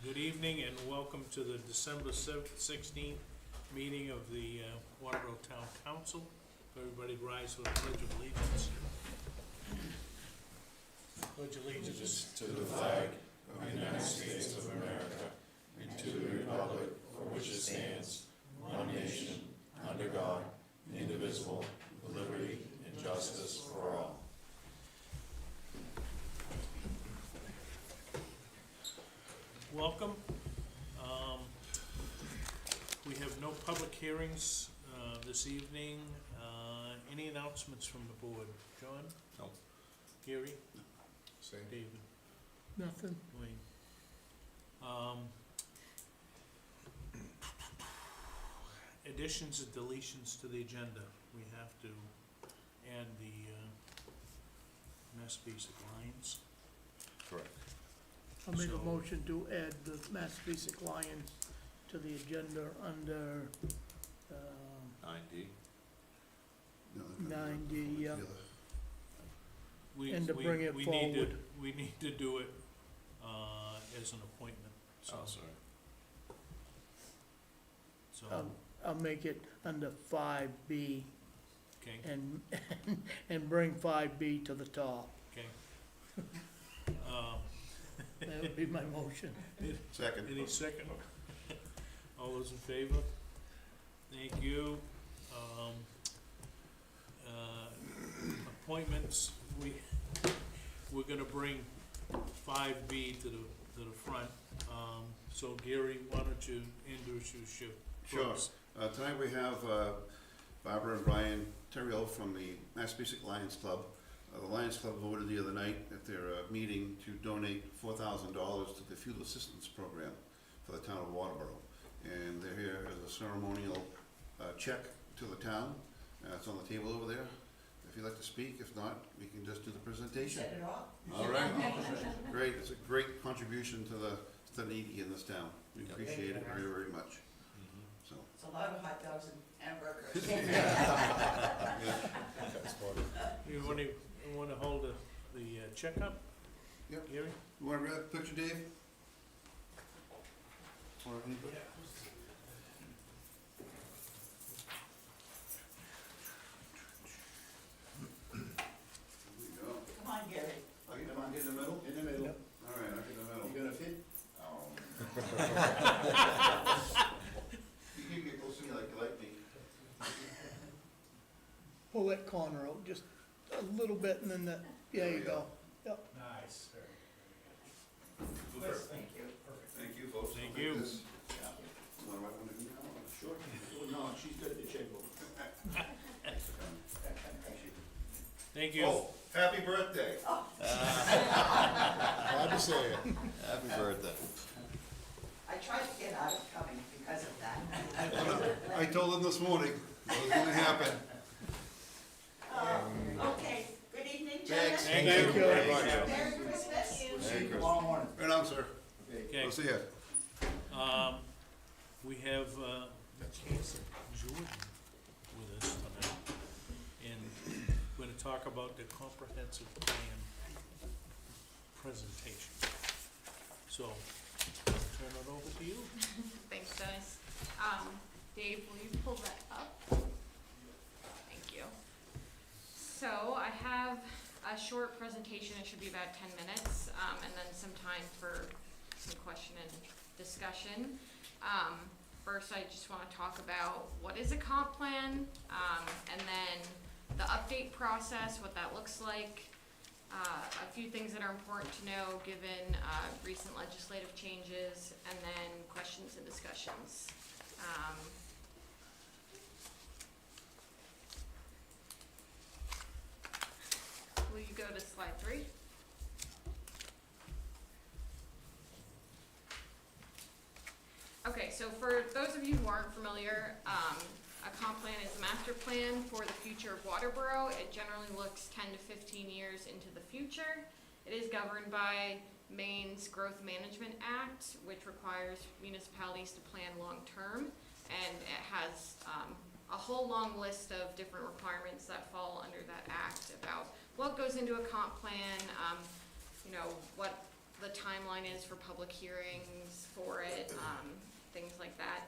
Good evening and welcome to the December 16th meeting of the Waterboro Town Council. Everybody rise for the Pledge of Allegiance. Pledge allegiance To the flag of the United States of America and to the republic for which it stands, one nation, under God, indivisible, with liberty and justice for all. Welcome. We have no public hearings this evening. Any announcements from the board? John? No. Gary? Same. David? Nothing. Dwayne? Additions and deletions to the agenda. We have to add the Mass Basic Lines. Correct. I'll make So- a motion to add the Mass Basic Lions to the agenda under 9D. 9D, yeah. We- And to we- bring it we need to- forward. We need to do it as an appointment, Oh, sorry. so, I'll make it under 5B okay, and bring 5B to the top. okay. That would be my motion. Second. Any second? All those in favor? Thank you. Appointments, we're gonna bring 5B to the front. So Gary, why don't you introduce your Sure. folks? Tonight we have Barbara and Brian Terrell from the Mass Basic Lions Club. The Lions Club voted the other night at their meeting to donate $4,000 to the Fuel Assistance Program for the town of Waterboro. And they're here as a ceremonial check to the town. It's on the table over there. If you'd like to speak, if not, we can just do the presentation. Set it off. All right. Great, it's a great contribution to the needy in this town. We appreciate it very, very much. So, It's a lot of hot dogs and hamburgers. You wanna hold the checkup? Yep. Gary? you want to grab a picture, Dave? Or anybody? There we go. Come on, Gary. I'll get in the middle? In the middle. All right, I'll get in the middle. You gonna fit? You can get close to me like you like me. Pull that corner out just a little bit and then that, there you go. Yep. Nice. Thank you. Thank you, folks. Thank I'll take you. this. You want to write one of these now? Sure. No, she's got the checkbook. Thank you. Oh, happy birthday. Glad to see you. Happy birthday. I tried to get out of coming because of that. I told him this morning it was gonna happen. Okay, good evening, Thanks. gentlemen. Thank you. Very much. Merry Christmas. See you tomorrow morning. Right on, sir. Okay. We'll see you. We have Jordan with us tonight, and we're gonna talk about the comprehensive plan presentation. So, I'll turn it over to you. Thanks, Dennis. Dave, will you pull that up? Thank you. So I have a short presentation, it should be about 10 minutes, and then some time for some question and discussion. First, I just want to talk about what is a comp plan, and then the update process, what that looks like. A few things that are important to know given recent legislative changes, and then questions and discussions. Will you go to slide 3? Okay, so for those of you who aren't familiar, a comp plan is a master plan for the future of Waterboro. It generally looks 10 to 15 years into the future. It is governed by Maine's Growth Management Act, which requires municipalities to plan long-term, and it has a whole long list of different requirements that fall under that act about what goes into a comp plan, you know, what the timeline is for public hearings for it, things like that.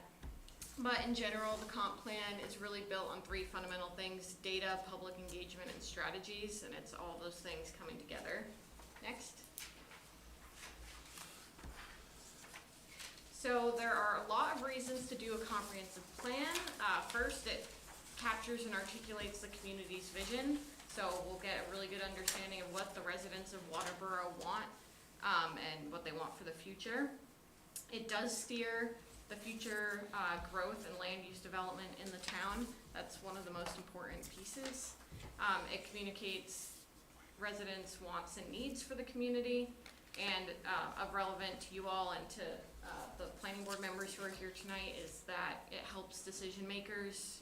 But in general, the comp plan is really built on three fundamental things: data, public engagement, and strategies, and it's all those things coming together. Next. So there are a lot of reasons to do a comprehensive plan. First, it captures and articulates the community's vision, so we'll get a really good understanding of what the residents of Waterboro want, and what they want for the future. It does steer the future growth and land use development in the town. That's one of the most important pieces. It communicates residents' wants and needs for the community, and of relevant to you all and to the planning board members who are here tonight is that it helps decision makers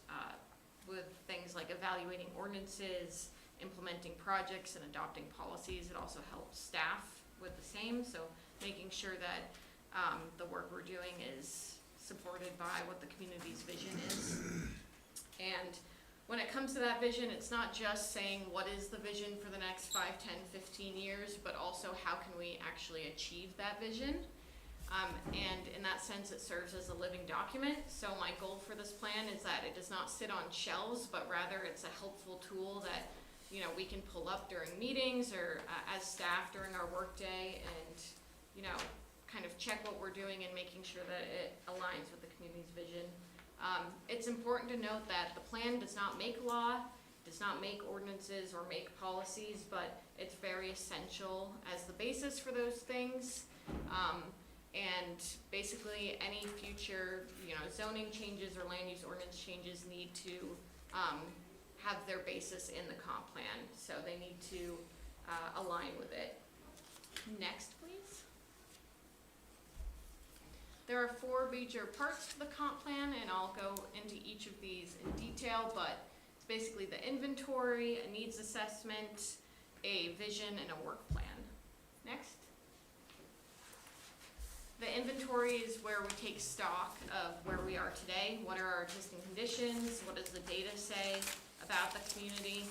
with things like evaluating ordinances, implementing projects, and adopting policies. It also helps staff with the same, so making sure that the work we're doing is supported by what the community's vision is. And when it comes to that vision, it's not just saying what is the vision for the next 5, 10, 15 years, but also how can we actually achieve that vision. And in that sense, it serves as a living document. So my goal for this plan is that it does not sit on shelves, but rather it's a helpful tool that, you know, we can pull up during meetings or as staff during our workday, and, you know, kind of check what we're doing and making sure that it aligns with the community's vision. It's important to note that the plan does not make law, does not make ordinances or make policies, but it's very essential as the basis for those things. And basically any future, you know, zoning changes or land use ordinance changes need to have their basis in the comp plan, so they need to align with it. Next, please. There are 4 major parts to the comp plan, and I'll go into each of these in detail, but it's basically the inventory, a needs assessment, a vision, and a work plan. Next. The inventory is where we take stock of where we are today. What are our existing conditions? What does the data say about the community?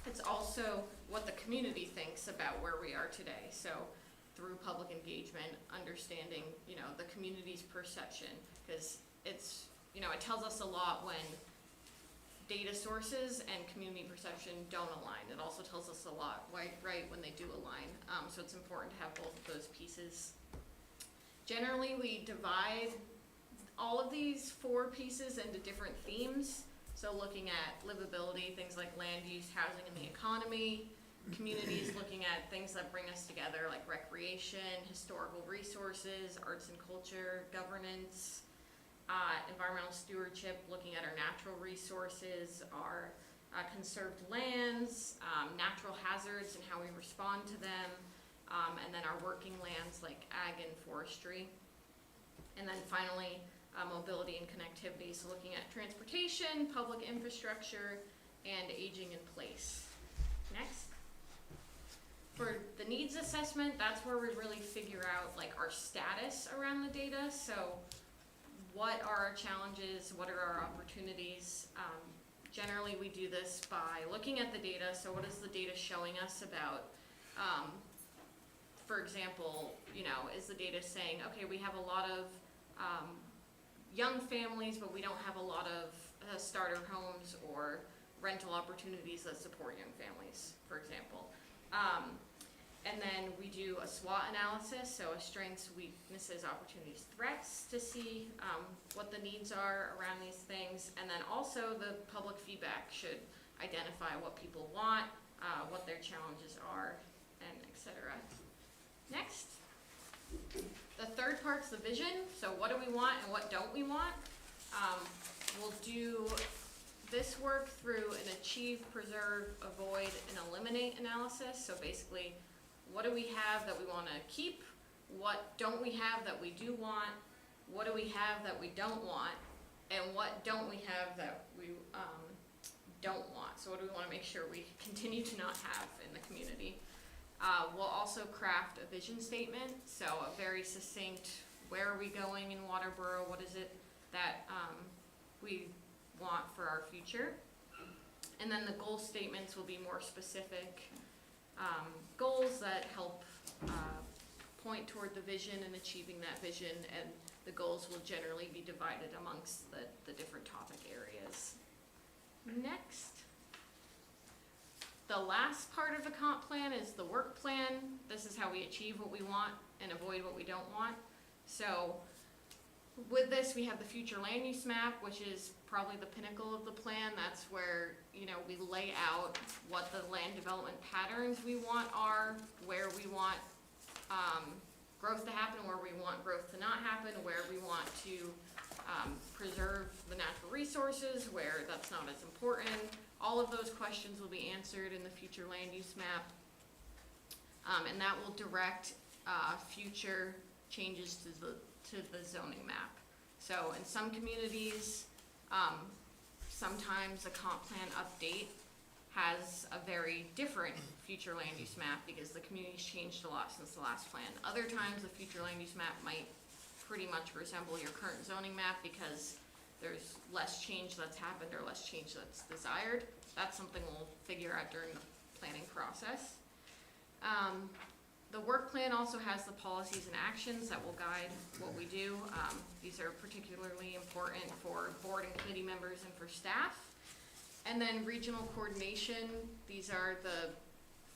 It's also what the community thinks about where we are today. So through public engagement, understanding, you know, the community's perception, because it's, you know, it tells us a lot when data sources and community perception don't align. It also tells us a lot, right, when they do align. So it's important to have both of those pieces. Generally, we divide all of these 4 pieces into different themes. So looking at livability, things like land use, housing, and the economy. Communities looking at things that bring us together, like recreation, historical resources, arts and culture, governance, environmental stewardship, looking at our natural resources, our conserved lands, natural hazards and how we respond to them, and then our working lands like ag and forestry. And then finally, mobility and connectivity, so looking at transportation, public infrastructure, and aging in place. Next. For the needs assessment, that's where we really figure out like our status around the data. So what are our challenges? What are our opportunities? Generally, we do this by looking at the data. So what is the data showing us about, for example, you know, is the data saying, okay, we have a lot of young families, but we don't have a lot of starter homes or rental opportunities that support young families, for example. And then we do a SWOT analysis, so a strengths, weaknesses, opportunities, threats, to see what the needs are around these things. And then also the public feedback should identify what people want, what their challenges are, and et cetera. Next. The third part's the vision. So what do we want and what don't we want? We'll do this work through an achieve, preserve, avoid, and eliminate analysis. So basically, what do we have that we want to keep? What don't we have that we do want? What do we have that we don't want? And what don't we have that we don't want? So what do we want to make sure we continue to not have in the community? We'll also craft a vision statement, so a very succinct, where are we going in Waterboro? What is it that we want for our future? And then the goal statements will be more specific goals that help point toward the vision and achieving that vision, and the goals will generally be divided amongst the different topic areas. Next. The last part of the comp plan is the work plan. This is how we achieve what we want and avoid what we don't want. So with this, we have the future land use map, which is probably the pinnacle of the plan. That's where, you know, we lay out what the land development patterns we want are, where we want growth to happen, where we want growth to not happen, where we want to preserve the natural resources, where that's not as important. All of those questions will be answered in the future land use map. And that will direct future changes to the zoning map. So in some communities, sometimes a comp plan update has a very different future land use map because the community's changed a lot since the last plan. Other times, the future land use map might pretty much resemble your current zoning map because there's less change that's happened or less change that's desired. That's something we'll figure out during the planning process. The work plan also has the policies and actions that will guide what we do. These are particularly important for board and committee members and for staff. And then regional coordination, these are the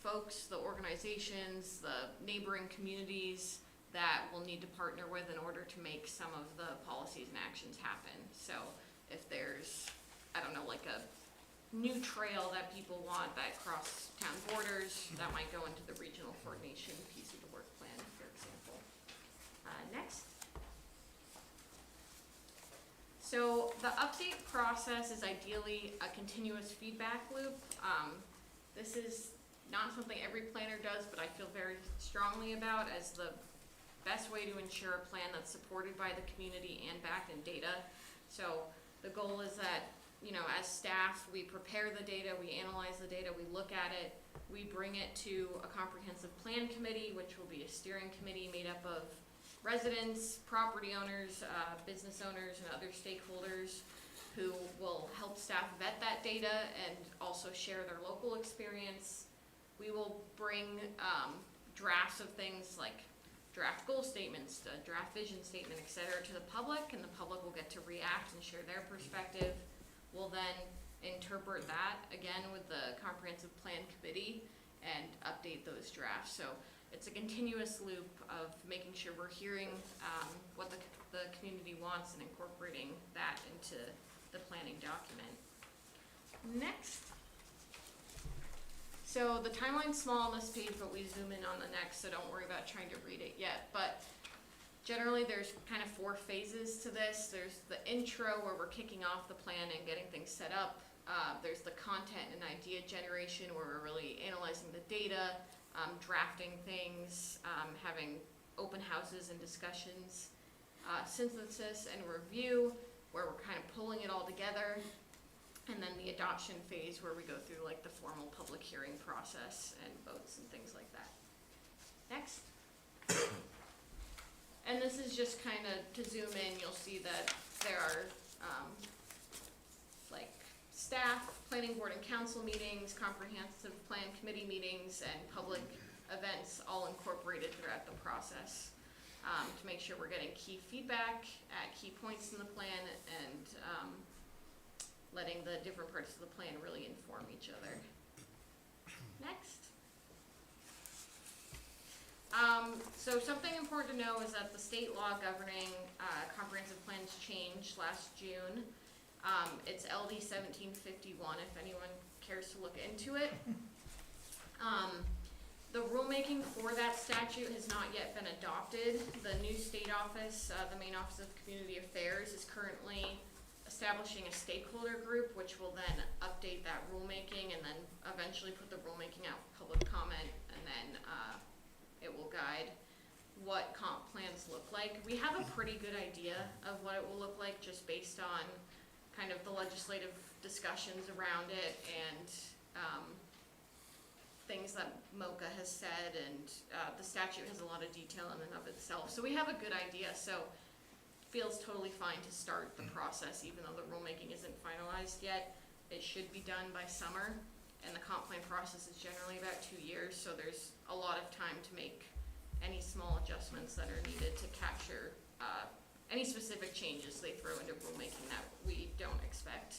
folks, the organizations, the neighboring communities that we'll need to partner with in order to make some of the policies and actions happen. So if there's, I don't know, like a new trail that people want that cross town borders, that might go into the regional coordination piece of the work plan, for example. Next. So the update process is ideally a continuous feedback loop. This is not something every planner does, but I feel very strongly about as the best way to ensure a plan that's supported by the community and backed in data. So the goal is that, you know, as staff, we prepare the data, we analyze the data, we look at it, we bring it to a comprehensive plan committee, which will be a steering committee made up of residents, property owners, business owners, and other stakeholders who will help staff vet that data and also share their local experience. We will bring drafts of things like draft goal statements, draft vision statement, et cetera, to the public, and the public will get to react and share their perspective. We'll then interpret that again with the comprehensive plan committee and update those drafts. So it's a continuous loop of making sure we're hearing what the community wants and incorporating that into the planning document. Next. So the timeline's small on this page, but we zoom in on the next, so don't worry about trying to read it yet. But generally, there's kind of 4 phases to this. There's the intro, where we're kicking off the plan and getting things set up. There's the content and idea generation, where we're really analyzing the data, drafting things, having open houses and discussions, synthesis and review, where we're kind of pulling it all together, and then the adoption phase, where we go through like the formal public hearing process and votes and things like that. Next. And this is just kind of to zoom in, you'll see that there are like staff, planning board and council meetings, comprehensive plan committee meetings, and public events all incorporated throughout the process to make sure we're getting key feedback at key points in the plan and letting the different parts of the plan really inform each other. Next. So something important to know is that the state law governing comprehensive plans changed last June. It's LD 1751 if anyone cares to look into it. The rulemaking for that statute has not yet been adopted. The new state office, the Maine Office of Community Affairs, is currently establishing a stakeholder group, which will then update that rulemaking and then eventually put the rulemaking out for public comment, and then it will guide what comp plans look like. We have a pretty good idea of what it will look like just based on kind of the legislative discussions around it and things that MOCA has said, and the statute has a lot of detail in and of itself. So we have a good idea, so it feels totally fine to start the process even though the rulemaking isn't finalized yet. It should be done by summer, and the comp plan process is generally about 2 years, so there's a lot of time to make any small adjustments adjustments that are needed to capture, any specific changes they throw into rulemaking that we don't expect.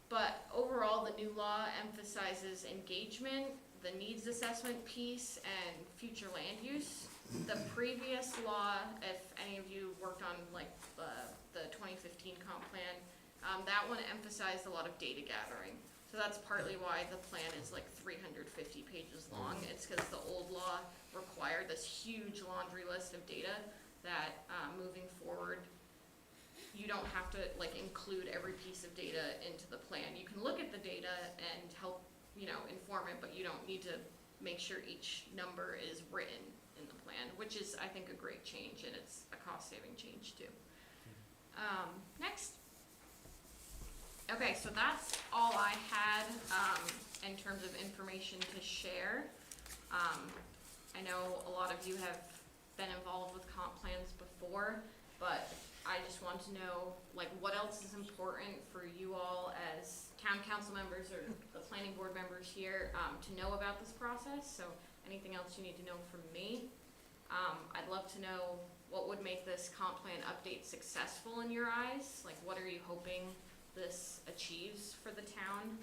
But overall, the new law emphasizes engagement, the needs assessment piece, and future land use. The previous law, if any of you worked on like the 2015 comp plan, that one emphasized a lot of data gathering. So that's partly why the plan is like 350 pages long. It's because the old law required this huge laundry list of data that, moving forward, you don't have to like include every piece of data into the plan. You can look at the data and help, inform it, but you don't need to make sure each number is written in the plan, which is, I think, a great change, and it's a cost-saving change too. Next. Okay, so that's all I had, in terms of information to share. I know a lot of you have been involved with comp plans before, but I just want to know, like, what else is important for you all as town council members or the planning board members here, to know about this process. So anything else you need to know from me? I'd love to know what would make this comp plan update successful in your eyes. Like, what are you hoping this achieves for the town?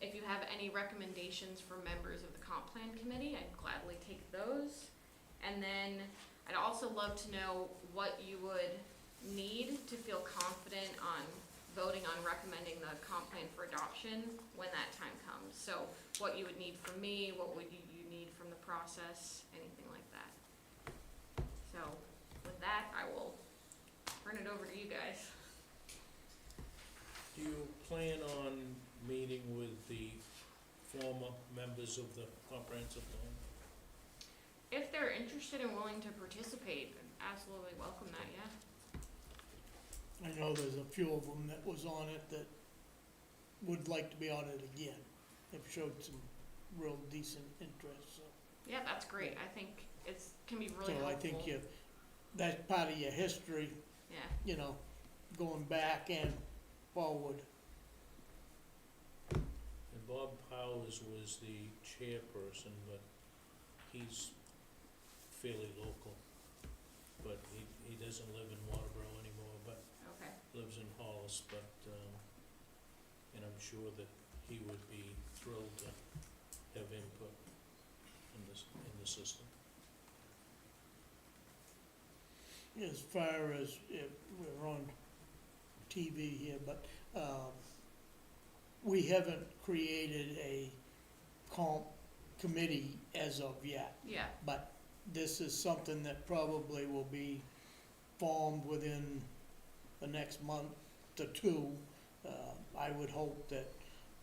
If you have any recommendations for members of the comp plan committee, I'd gladly take those. And then I'd also love to know what you would need to feel confident on voting on recommending the comp plan for adoption when that time comes. So what you would need from me, what would you need from the process, anything like that. So with that, I will turn it over to you guys. Do you plan on meeting with the former members of the comprehensive plan? If they're interested and willing to participate, I'd absolutely welcome that, yeah. I know there's a few of them that was on it that would like to be on it again. They've showed some real decent interest, so. Yeah, that's great. I think can be really So helpful. I think that's part of your history, Yeah, going back and forward. And Bob Powers was the chairperson, but he's fairly local. But he doesn't live in Waterboro anymore, but okay. lives in Hollis, but, and I'm sure that he would be thrilled to have input in the system. As far as, we're on TV here, but, we haven't created a comp committee as of yet. Yeah, But this is something that probably will be formed within the next month to two. I would hope that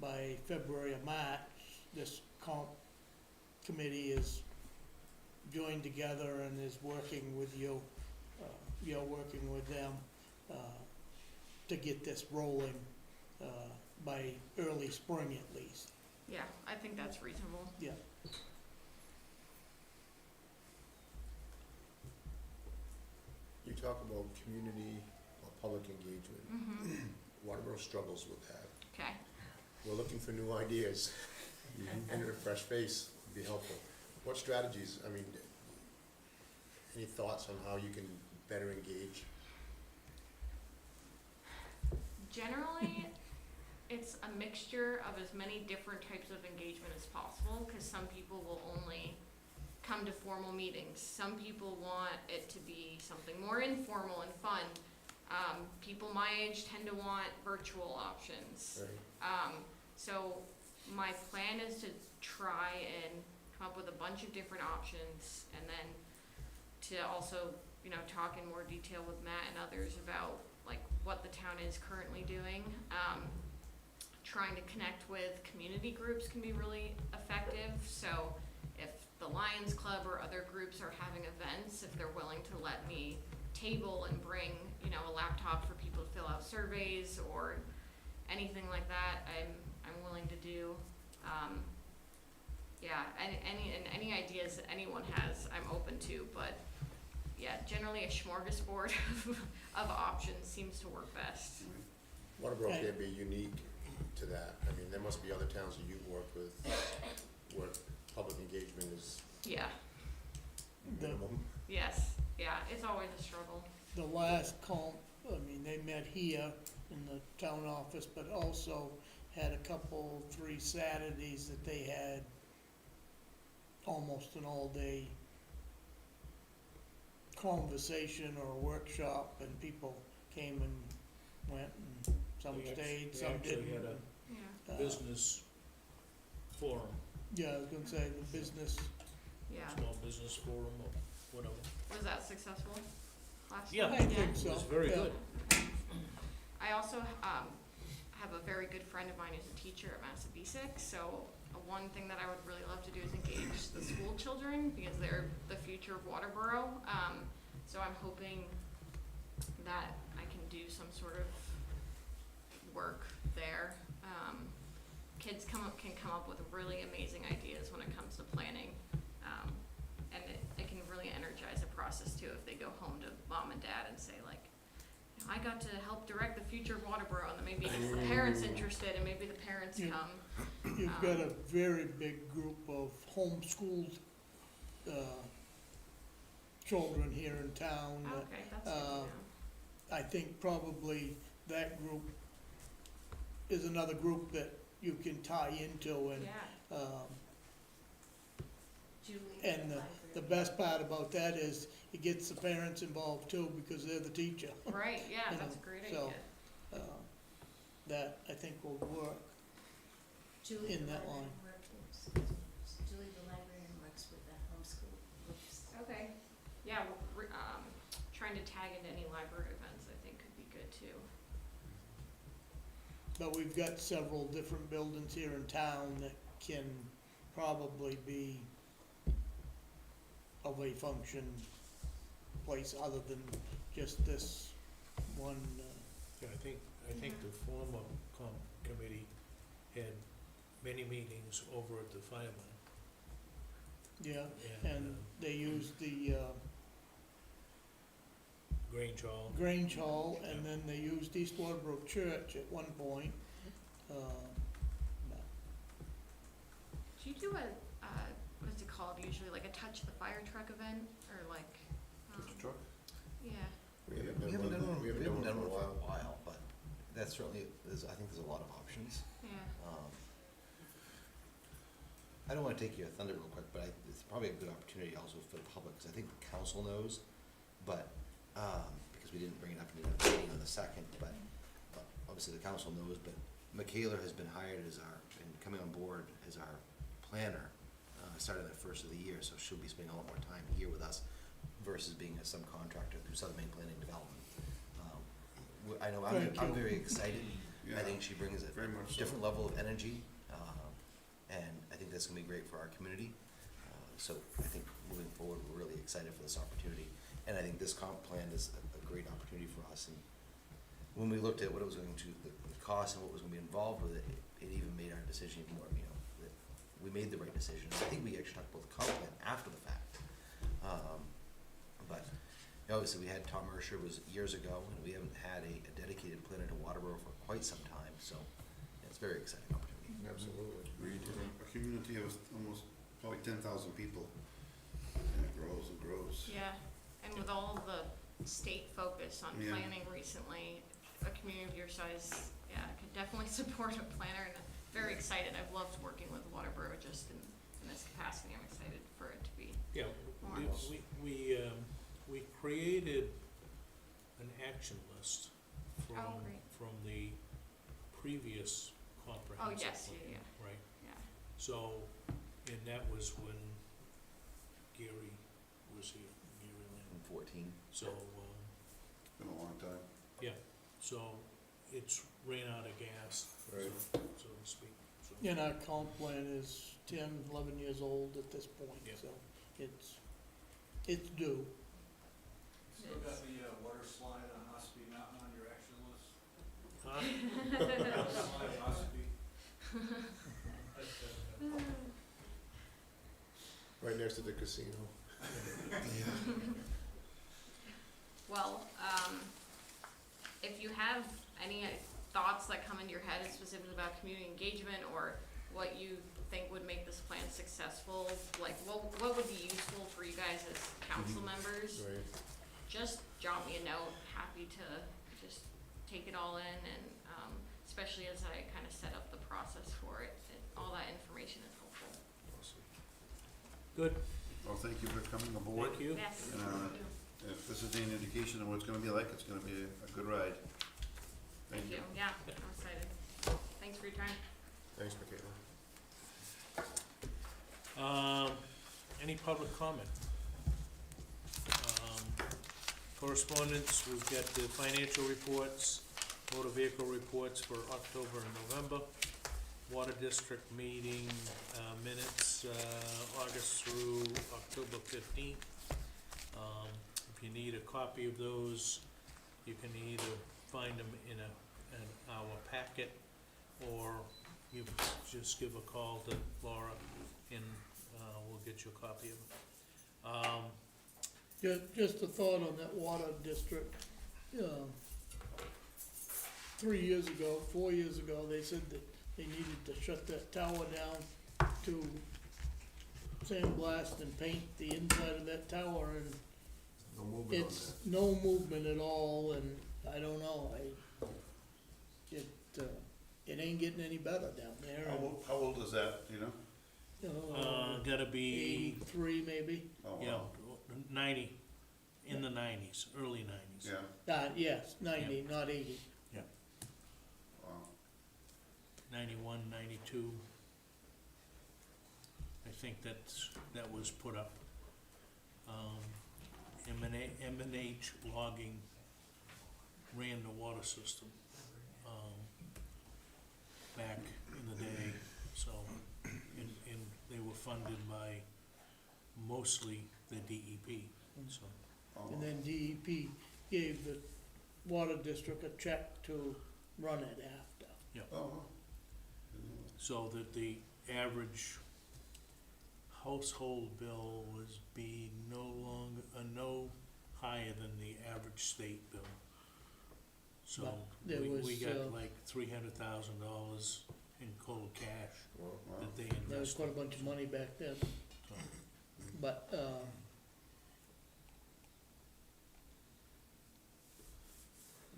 by February or March, this comp committee is joined together and is working with you, you're working with them, to get this rolling, by early spring at least. yeah, I think that's reasonable. Yeah. You talk about community or public engagement. Mm-hmm. Waterboro struggles with that. Okay. We're looking for new ideas, and a fresh face would be helpful. What strategies, any thoughts on how you can better engage? Generally, it's a mixture of as many different types of engagement as possible, because some people will only come to formal meetings. Some people want it to be something more informal and fun. People my age tend to want virtual options. Right. So my plan is to try and come up with a bunch of different options, and then to also, talk in more detail with Matt and others about like what the town is currently doing. Trying to connect with community groups can be really effective. So if the Lions Club or other groups are having events, if they're willing to let me table and bring, a laptop for people to fill out surveys or anything like that, I'm willing to do. Yeah, any ideas that anyone has, I'm open to, but yeah, generally a smorgasbord of options seems to work best. Waterboro can't be unique to that. There must be other towns that you've worked with where public engagement is Yeah, it's always a struggle. The last comp, I mean, they met here in the town office, but also had a couple, 3 Saturdays that they had almost an all-day conversation or workshop, and people came and went, and some We stayed, we some actually didn't. had Yeah, a business forum, Yeah, I was gonna say, the business, yeah. small business forum or whatever. Was that successful last Yeah. time? I think so. It was very yeah. good. I also have a very good friend of mine who's a teacher at Massabesic, so one thing that I would really love to do is engage the school children because they're the future of Waterboro. So I'm hoping that I can do some sort of work there. Kids can come up with really amazing ideas when it comes to planning, and it can really energize the process too if they go home to mom and dad and say like, I got to help direct the future of Waterboro, and then maybe it gets the parents interested, and maybe the parents Yeah. come. You've got a very big group of homeschooled, children here in town that Okay, that's good to know. I think probably that group is another group that you can tie into, and, Yeah, and the best part about that is it gets the parents involved too, because they're the teacher. right, yeah, You that's a know, great so- idea. That I think will work. Julie, in the that librarian line. Julie, the librarian works with the homeschool groups. Okay, yeah, trying to tag into any library events I think could be good too. But we've got several different buildings here in town that can probably be of a function place other than just this one, Yeah, I think the former committee had many meetings over at the fireman. yeah, and they used the, Grange Hall. Grange Hall, and then they used East Waterboro Church at one point. Do you do what is it called usually, like a touch the fire truck event, or like, Truck? yeah, We We haven't haven't done one, we haven't done one for a while. while, but that certainly is, I think there's a lot of options. yeah, I don't wanna take your thunder real quick, but it's probably a good opportunity also for the public, cause I think the council knows, but, because we didn't bring it up in the meeting on the second, but obviously the council knows, but Michaela has been hired as and coming on board as our planner, starting the first of the year, so she'll be spending a lot more time here with us versus being a subcontractor through Southern Maine Planning Development. I know Thank I'm you. very excited. I Yeah, think she brings a very much so. different level of energy, and I think that's gonna be great for our community. So I think moving forward, we're really excited for this opportunity, and I think this comp plan is a great opportunity for us. And when we looked at what it was going to, the cost and what was gonna be involved with it, it even made our decision more, that we made the right decision. I think we actually talked about the comp plan after the fact. But obviously, we had Tom Ursher was years ago, and we haven't had a dedicated planner to Waterboro for quite some time, so it's a very exciting opportunity. Absolutely. A community of almost probably 10,000 people, and it grows and grows. yeah, and with all the state focus on Yeah. planning recently, a community of your size, yeah, could definitely support a planner, and I'm very excited, I've loved working with Waterboro just in this capacity, I'm excited for it to be. Yeah, More. we created an action list Oh, great. from the previous comprehensive Oh, yes, plan, yeah, right? yeah, So, and that was when Gary was here, Gary Lynn. In 14. So, It's been a long time. so it's ran out of gas, Right. so to speak. So, And our comp plan is 10, 11 years old at this point, Yeah. so it's due. Still got the water slide on Ospey Mountain on your action list? huh? Water slide on Ospey. Right next to the casino. well, if you have any thoughts that come into your head specifically about community engagement, or what you think would make this plan successful, like what would be useful for you guys as council members? Right. just drop me a note. Happy to just take it all in, and especially as I kind of set up the process for it, all that information is helpful. Good, Well, thank you for coming aboard. thank you. Yes. Uh, If this is any indication of what it's gonna be like, it's gonna be a good ride. Thank you. Yeah, I'm excited. Thanks for your time. Thanks, Michaela. Any public comment? Correspondence, we've got the financial reports, motor vehicle reports for October and November, water district meeting, minutes, August through October 15th. If you need a copy of those, you can either find them in our packet, or you just give a call to Laura and, we'll get you a copy of it. Just a thought on that water district. 3 years ago, 4 years ago, they said that they needed to shut that tower down to sandblast and paint the inside of that tower, and No movement on it's that. no movement at all, and I don't know, it ain't getting any better down there. How old is that, do you know? Gotta be, 83 maybe, Oh, yeah, wow. 90, in the 90s, early 90s. Yeah, yes, 90, not 80. wow. 91, 92. I think that was put up. M&H Logging ran the water system, back in the day, so, and they were funded by mostly the DEP, so. Oh, And then DEP gave the water district a check to run it after. oh, So that the average household bill was no higher than the average state bill. So But there we was, got like $300,000 in cold cash wow. that they There was quite a invested. bunch of money back then, So, but,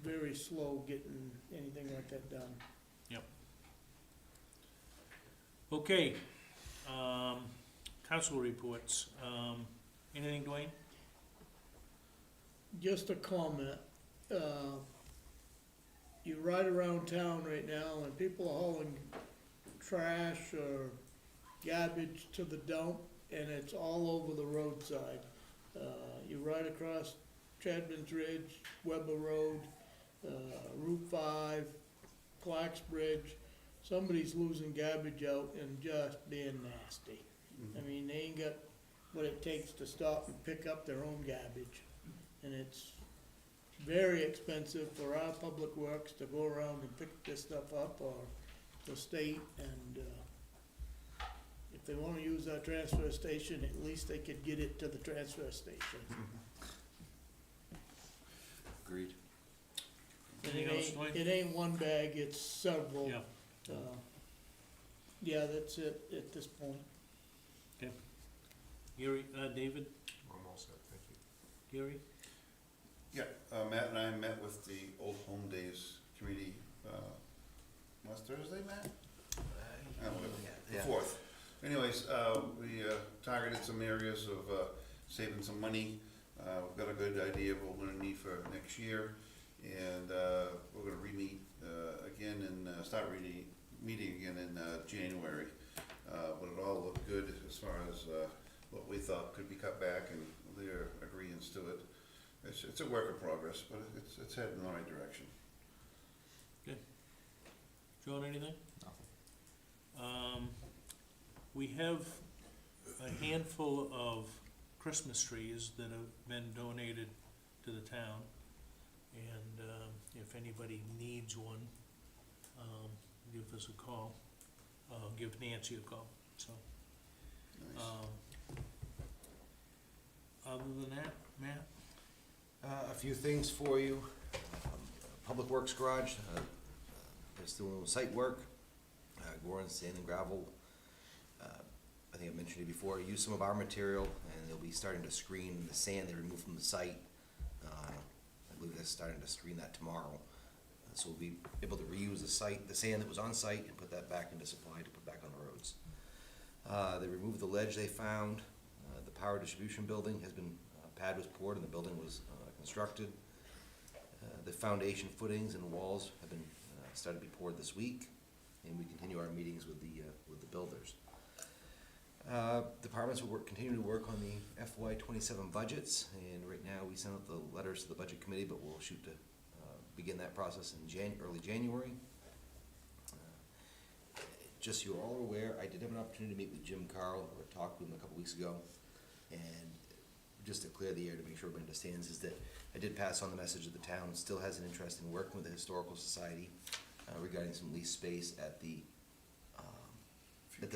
very slow getting anything like that done. okay, council reports, anything, Dwayne? Just a comment, you ride around town right now and people are hauling trash or garbage to the dump, and it's all over the roadside. You ride across Chadman's Ridge, Weber Road, Route 5, Clark's Bridge, somebody's losing garbage out and just being nasty. I mean, they ain't got what it takes to stop and pick up their own garbage. And it's very expensive for our public works to go around and pick this stuff up, or the state, and, if they wanna use our transfer station, at least they could get it to the transfer station. Agreed. And Anything else, Dwayne? it ain't one bag, it's several. Yeah, Yeah, that's it at this point. Gary, David, I'm all set, thank you. Gary? Yeah, Matt and I met with the Old Home Days Committee, last Thursday, Matt? The 4th. Anyways, we targeted some areas of saving some money. We've got a good idea of what we're gonna need for next year, and we're gonna re-meet again and start meeting again in January. But it all looked good as far as what we thought could be cut back, and their agreeance to it. It's a work in progress, but it's heading in the right direction. John, anything? We have a handful of Christmas trees that have been donated to the town, and, if anybody needs one, give us a call, give Nancy a call, so. Nice. Other than that, Matt? A few things for you. Public Works Garage, is doing site work, Goran Sand and Gravel. I think I mentioned it before, use some of our material, and they'll be starting to screen the sand they removed from the site, believe they're starting to screen that tomorrow. So we'll be able to reuse the sand that was on site and put that back into supply to put back on the roads. They removed the ledge they found. The power distribution building has been, pad was poured and the building was constructed. The foundation footings and walls have been, started to be poured this week, and we continue our meetings with the builders. Departments will continue to work on the FY '27 budgets, and right now we sent out the letters to the budget committee, but we'll shoot to begin that process in early January. Just so you're all aware, I did have an opportunity to meet with Jim Carl, or talked with him a couple weeks ago, and just to clear the air to make sure everybody understands is that I did pass on the message that the town still has an interest in working with the Historical Society regarding some lease space at the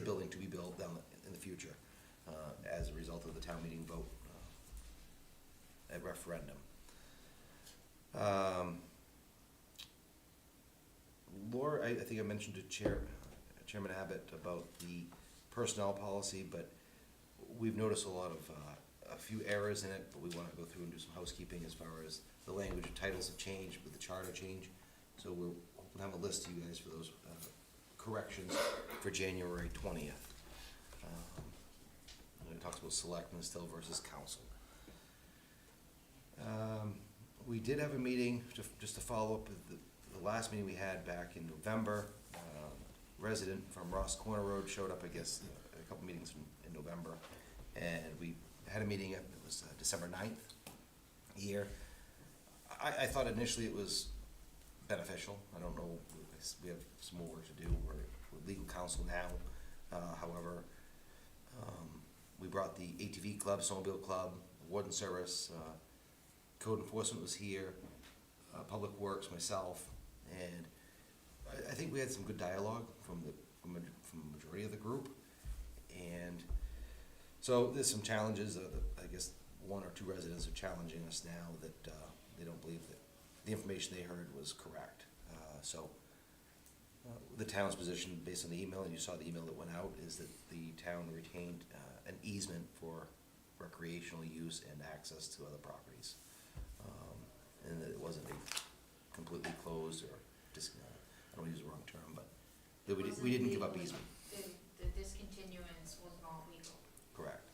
building to be built down in the future as a result of the town meeting vote at referendum. Laura, I think I mentioned to Chairman Abbott about the personnel policy, but we've noticed a few errors in it, but we want to go through and do some housekeeping as far as the language of titles have changed with the charter change. So we'll have a list to you guys for those corrections for January 20th. It talks about selectmen still versus council. We did have a meeting, just to follow up with the last meeting we had back in November. Resident from Ross Corner Road showed up, I guess, a couple meetings in November, and we had a meeting, it was December 9th here. I thought initially it was beneficial. I don't know, we have some more work to do. We're legal counsel now. However, we brought the ATV club, snowmobile club, warden service, code enforcement was here, public works, myself, and I think we had some good dialogue from the majority of the group. And so there's some challenges. I guess one or two residents are challenging us now that they don't believe that the information they heard was correct. The town's position, based on the email, and you saw the email that went out, is that the town retained an easement for recreational use and access to other properties, and that it wasn't a completely closed or I don't want to use the wrong term, but that we didn't give up easement. The discontinuance was not legal. Correct.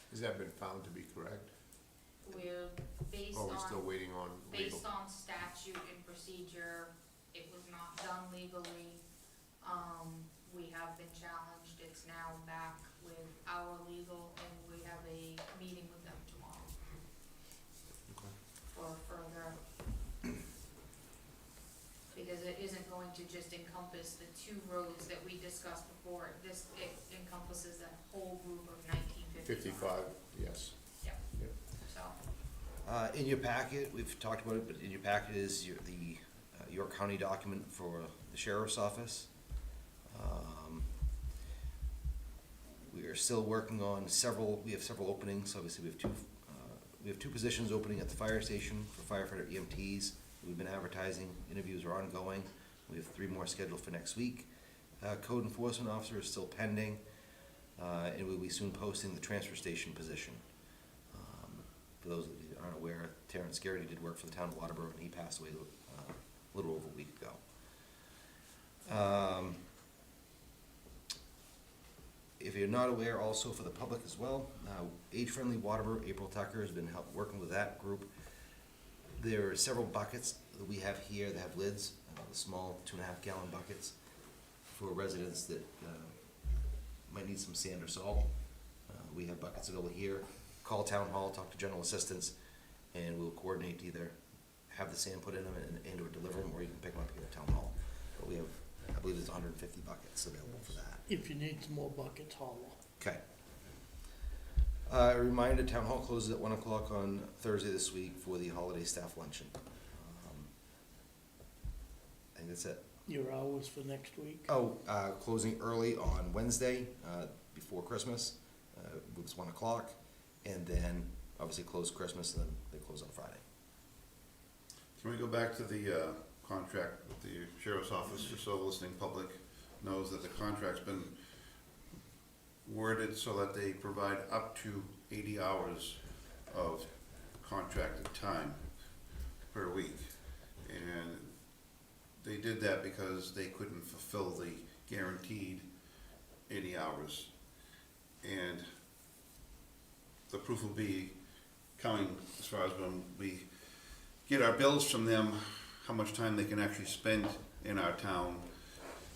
Has that been found to be correct? We're based Or are we still on, waiting on legal? based on statute and procedure, it was not done legally. We have been challenged, it's now back with our legal, and we have a meeting with them tomorrow Okay. for further. Because it isn't going to just encompass the two roads that we discussed before, it encompasses that whole group of 1955. 55, yes. Yep, Yep. so. In your packet, we've talked about it, but in your packet is the York County document for the sheriff's office. We are still working on we have several openings. Obviously, we have two positions opening at the fire station for firefighter EMTs. We've been advertising, interviews are ongoing. We have 3 more scheduled for next week. Code enforcement officer is still pending, and we'll be soon posting the transfer station position. For those of you that aren't aware, Terrence Garrity did work for the town of Waterboro, and he passed away a little over a week ago. If you're not aware, also for the public as well, Age Friendly Waterboro, April Tucker has been working with that group. There are several buckets that we have here that have lids, the small 2.5 gallon buckets for residents that might need some sand or salt. We have buckets available here. Call town hall, talk to general assistants, and we'll coordinate to either have the sand put in them and or deliver them, or you can pick them up here at town hall. But we have, I believe there's 150 buckets available for that. If you need some more buckets, holler. Okay. A reminder, town hall closes at 1 o'clock on Thursday this week for the holiday staff luncheon. I think that's it. Your hours for next week? Oh, closing early on Wednesday, before Christmas, it was 1 o'clock, and then obviously close Christmas, and then they close on Friday. Can we go back to the contract with the sheriff's office, just so the listening public knows that the contract's been worded so that they provide up to 80 hours of contracted time. per week. And they did that because they couldn't fulfill the guaranteed 80 hours. And the proof will be coming as far as when we get our bills from them, how much time they can actually spend in our town,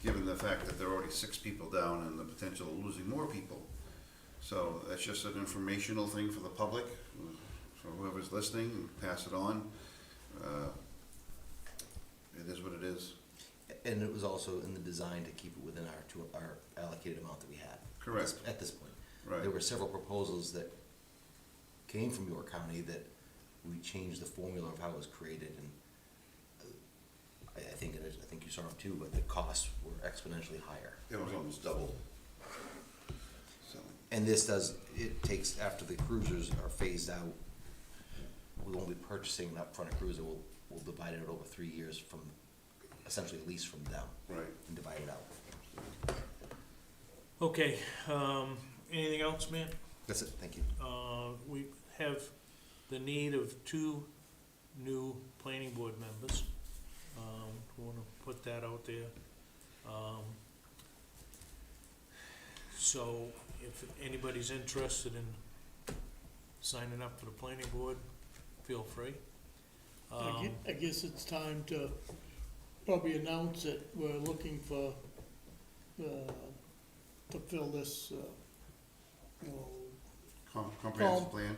given the fact that there are already 6 people down and the potential of losing more people. So that's just an informational thing for the public, for whoever's listening, pass it on. It is what it is. And it was also in the design to keep it within our allocated amount that we had. Correct. At this point. Right. There were several proposals that came from York County that we changed the formula of how it was created, and I think you saw them too, but the costs were exponentially higher. It was almost double. So, And it takes, after the cruisers are phased out, we won't be purchasing an upfront cruiser, we'll divide it over 3 years from, essentially lease from them, right. and divide it out. Okay, anything else, man? That's it, thank you. We have the need of 2 new planning board members. Want to put that out there. So if anybody's interested in signing up for the planning board, feel free. I guess it's time to probably announce that we're looking for, to fill this, Comprehensive plan.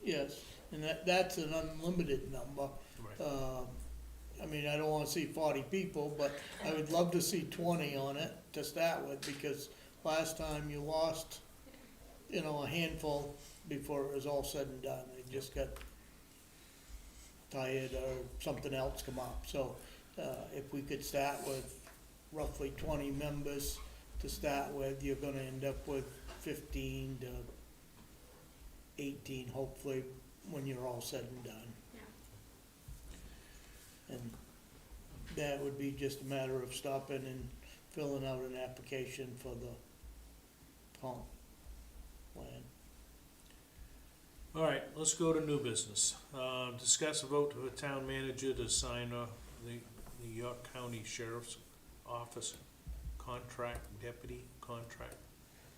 yes, and that's an unlimited number. Right. I mean, I don't wanna see 40 people, but I would love to see 20 on it to start with, because last time you lost, a handful before it was all said and done. They just got tired or something else come up. So, if we could start with roughly 20 members to start with, you're gonna end up with 15 to 18, hopefully, when you're all said and done. And that would be just a matter of stopping and filling out an application for the comp plan. All right, let's go to new business. Discuss a vote of a town manager to sign the York County Sheriff's Office contract, deputy contract.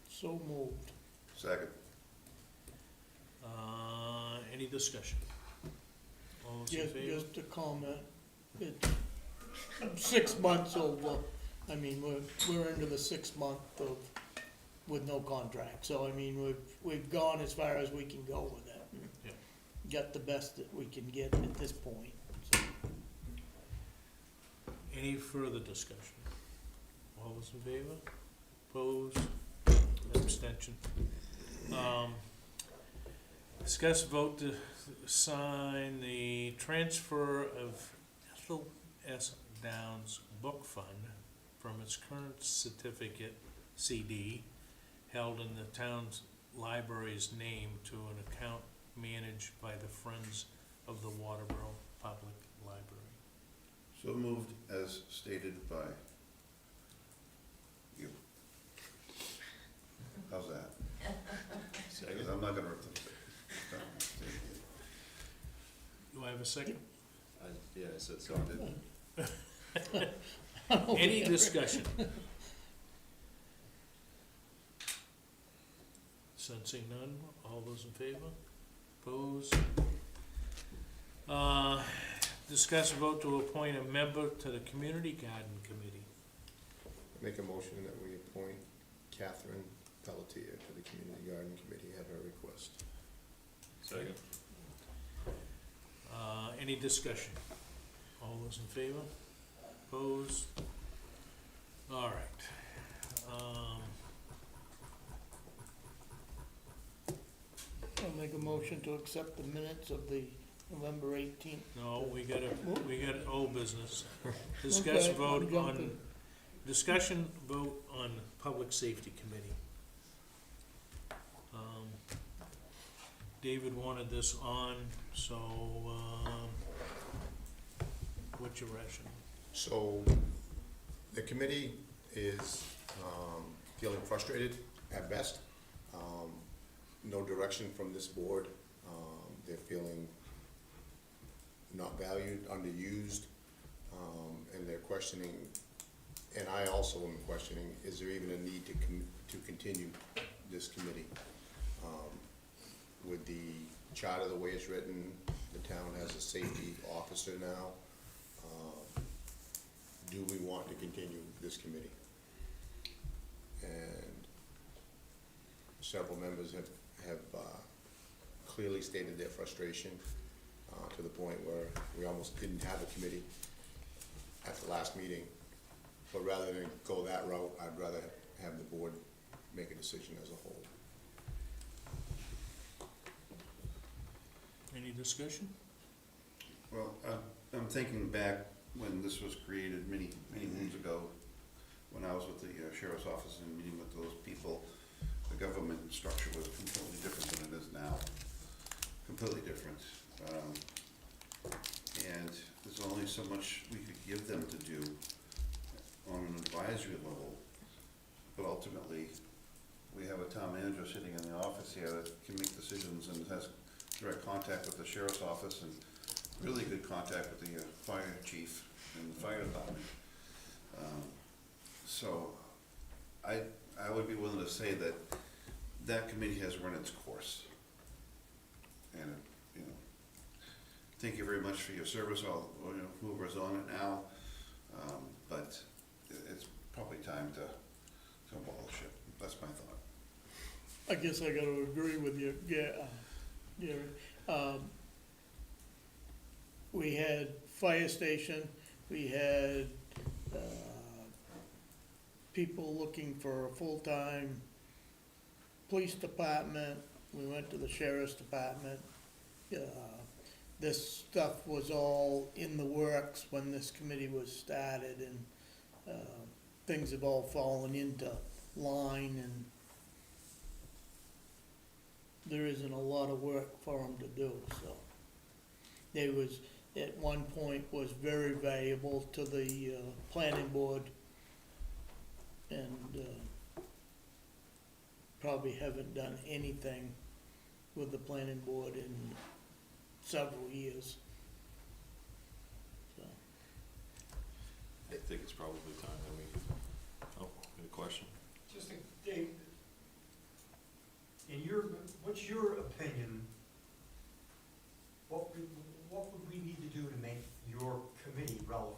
So moved. Second. Any discussion? All those in favor? Just a comment, it's 6 months over, I mean, we're into the 6th month of, with no contract, so I mean, we've gone as far as we can go with it. Yeah. Got the best that we can get at this point, so. Any further discussion? All those in favor? Opposed? Abstention? Discuss vote to sign the transfer of Ethel S. Downs Book Fund from its current certificate, CD, held in the town's library's name to an account managed by the Friends of the Waterboro Public Library. So moved as stated by you. How's that? Because I'm not gonna. Do I have a second? Yeah, so it's all good. Any discussion? Sensing none, all those in favor? Opposed? Discuss vote to appoint a member to the Community Garden Committee. Make a motion that we appoint Catherine Pelletier to the Community Garden Committee at her request. Second. Any discussion? All those in favor? Opposed? All right. I'll make a motion to accept the minutes of the November 18th. No, we got old business. Discuss Okay, vote I'm on, jumping. discussion vote on Public Safety Committee. David wanted this on, so, what's your rationale? So, the committee is, feeling frustrated at best. No direction from this board. They're feeling not valued, underused, and they're questioning, and I also am questioning, is there even a need to continue this committee? With the charter, the way it's written, the town has a safety officer now. Do we want to continue this committee? And several members have clearly stated their frustration, to the point where we almost didn't have a committee at the last meeting. But rather than go that route, I'd rather have the board make a decision as a whole. Any discussion? Well, I'm thinking back when this was created many moons ago, when I was with the sheriff's office and meeting with those people, the government structure was completely different than it is now. Completely different. And there's only so much we could give them to do on an advisory level. But ultimately, we have a town manager sitting in the office here that can make decisions and has direct contact with the sheriff's office and really good contact with the fire chief and the fire department. So I would be willing to say that that committee has run its course. And, you know, thank you very much for your service, all, you know, whoever's on it now. But it's probably time to abolish it. That's my thought. I guess I gotta agree with you, Gary. We had fire station, we had, people looking for a full-time police department, we went to the sheriff's department. This stuff was all in the works when this committee was started, and, things have all fallen into line, and there isn't a lot of work for them to do, so. They was, at one point, was very valuable to the, planning board, and, probably haven't done anything with the planning board in several years. So, I think it's probably time that we, any question? Just, Dave, what's your opinion? What would we need to do to make your committee relevant?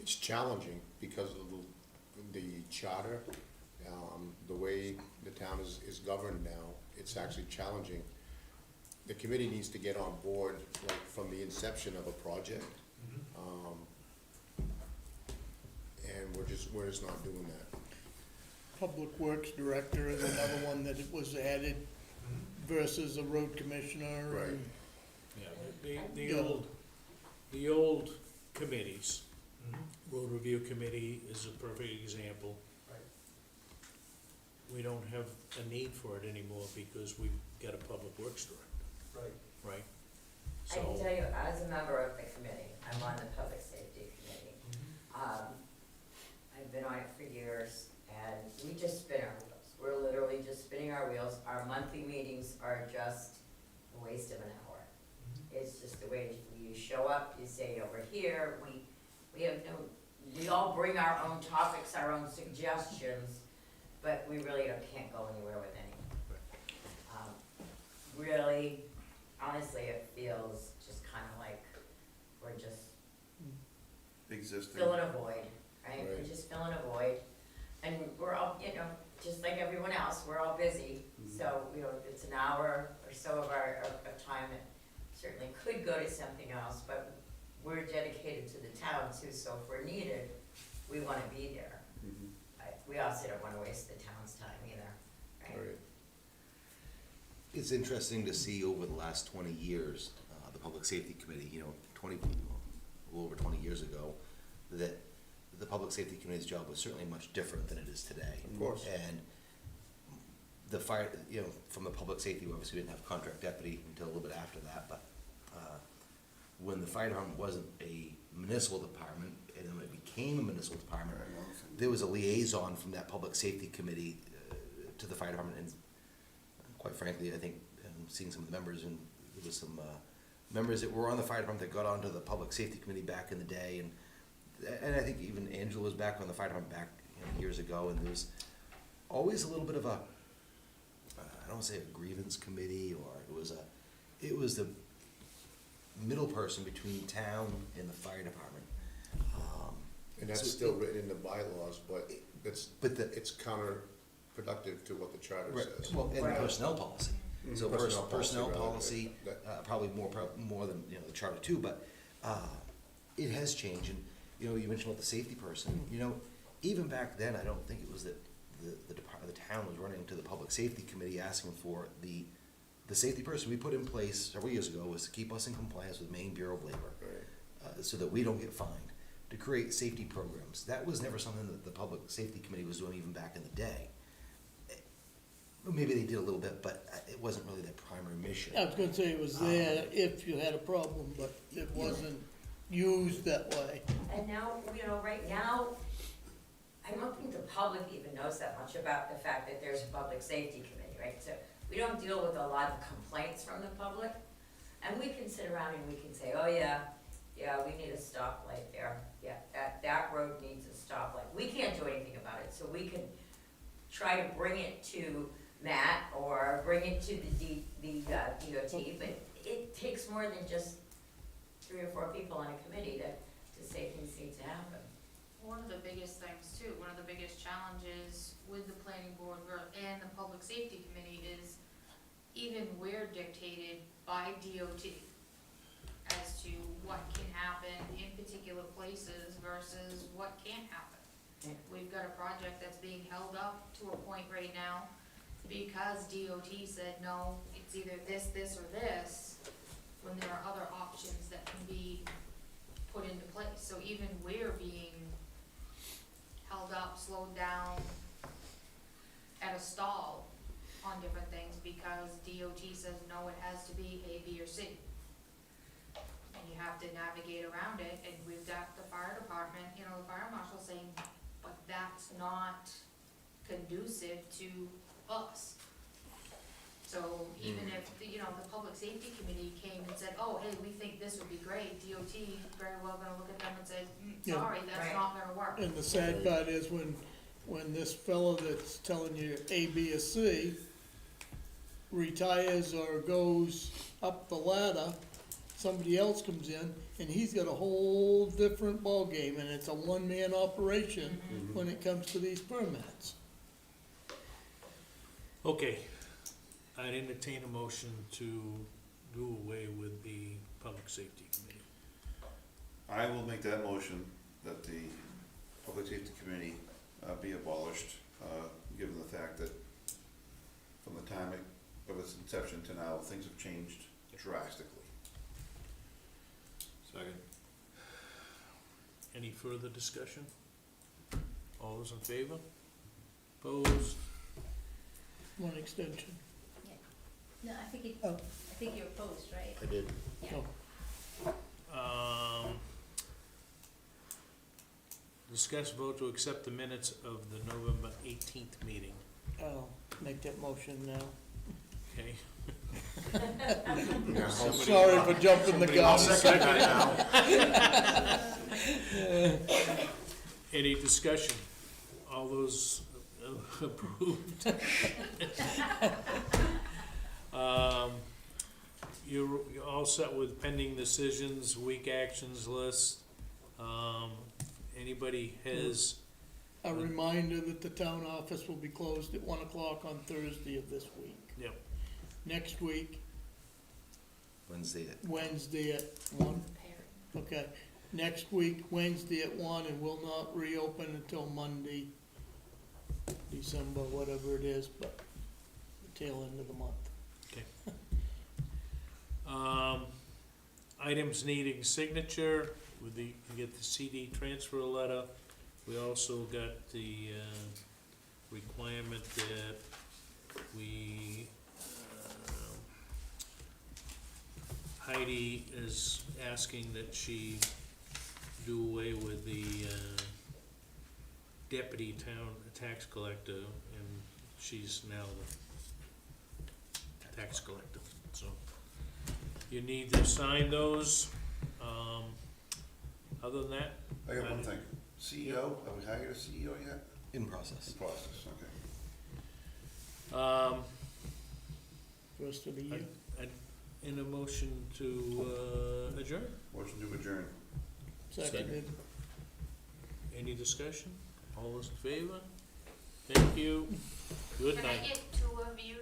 It's challenging because of the charter, the way the town is governed now. It's actually challenging. The committee needs to get on board, like, from the inception of a project. And we're just not doing that. Public Works Director is another one that was added versus a road commissioner. Right. and- Yeah, the old committees, road review committee is a perfect example. Right. We don't have a need for it anymore because we've got a public works director, Right. right? I can So, tell you, as a member of the committee, I'm on the public safety committee. I've been on it for years, and we just spin our wheels. We're literally just spinning our wheels. Our monthly meetings are just a waste of an hour. It's just the way you show up, you say over here, we have no, we all bring our own topics, our own suggestions, but we really can't go anywhere with any. Really, honestly, it feels just kind of like we're just Existing. filling a void, right? We're Right. just filling a void. And we're all, you know, just like everyone else, we're all busy. So, you know, it's an hour or so of our, of time that certainly could go to something else, but we're dedicated to the town too, so if we're needed, we wanna be there. Mhm. We also don't wanna waste the town's time either, right? Right. It's interesting to see over the last 20 years, the Public Safety Committee, you know, a little over 20 years ago, that the Public Safety Committee's job was certainly much different than it is today. Of course. And the fire, you know, from the public safety, obviously we didn't have contract deputy until a little bit after that, but when the fire department wasn't a municipal department, and then it became a municipal department, there was a liaison from that Public Safety Committee to the fire department, and quite frankly, I think, seeing some of the members, and there was some members that were on the fire department that got onto the public safety committee back in the day, and I think even Angela was back on the fire department back, you know, years ago, and there was always a little bit of a, I don't wanna say a grievance committee, or it was the middle person between town and the fire department. And that's So still written in the bylaws, but it's, But the, it's counterproductive to what the charter right, says. well, and the Right. personnel policy. So personnel rather, policy, that- probably more than, you know, the charter too, but, it has changed, and, you know, you mentioned about the safety person, you know, even back then, I don't think it was that the town was running to the public safety committee asking for the safety person we put in place several years ago was to keep us in compliance with Maine Bureau of Labor, Right. so that we don't get fined, to create safety programs. That was never something that the public safety committee was doing even back in the day. Maybe they did a little bit, but it wasn't really their primary mission. I was gonna say it was there if you had a problem, but it wasn't used that way. And now, you know, right now, I don't think the public even knows that much about the fact that there's a public safety committee, right? So we don't deal with a lot of complaints from the public, and we can sit around and we can say, oh yeah, we need a stoplight there, yeah, that road needs a stoplight. We can't do anything about it, so we can try to bring it to Matt or bring it to the DOT, but it takes more than just 3 or 4 people on a committee to say things need to happen. One of the biggest things too, one of the biggest challenges with the planning board and the public safety committee is even we're dictated by DOT as to what can happen in particular places versus what can't happen. Yeah. We've got a project that's being held up to a point right now because DOT said, no, it's either this, this, or this, when there are other options that can be put into place. So even we're being held up, slowed down, at a stall on different things because DOT says, no, it has to be A, B, or C. And you have to navigate around it, and we've got the fire department, you know, the fire marshal saying, but that's not conducive to us. So even if, you know, the public safety committee came and said, oh, hey, we think this would be great, DOT very well gonna look at them and say, Yeah. sorry, that's Right. not gonna work. And the sad part is when this fellow that's telling you A, B, or C retires or goes up the ladder, somebody else comes in, and he's got a whole different ballgame, and it's a one-man operation when it comes to these permits. Okay, I'd entertain a motion to do away with the public safety committee. I will make that motion that the Public Safety Committee be abolished, given the fact that from the time of its inception to now, things have changed drastically. Second. Any further discussion? All those in favor? Opposed? One extension. No, I think it, Oh. I think you're opposed, right? I did. Discuss vote to accept the minutes of the November 18th meeting, I'll make that motion now. okay? Now, Sorry for jumping the gun. Any discussion? All those approved? You're all set with pending decisions, weak actions list. Anybody has, A reminder that the town office will be closed at 1 o'clock on Thursday of this week. yep, Next week, Wednesday Wednesday at 1. Okay, next week, Wednesday at 1, and will not reopen until Monday, December, whatever it is, but the tail end of the month. items needing signature, with the, you get the CD transfer letter. We also got the, requirement that we, Heidi is asking that she do away with the, deputy town tax collector, and she's now the tax collector, so. You need to sign those. Other than that, I got one thing. CEO, have we hired a CEO yet? In process. In process, okay. First of the year. in a motion to adjourn, Motion to adjourn. Seconded. any discussion? All those in favor? Thank you. Good Can I night. get two of you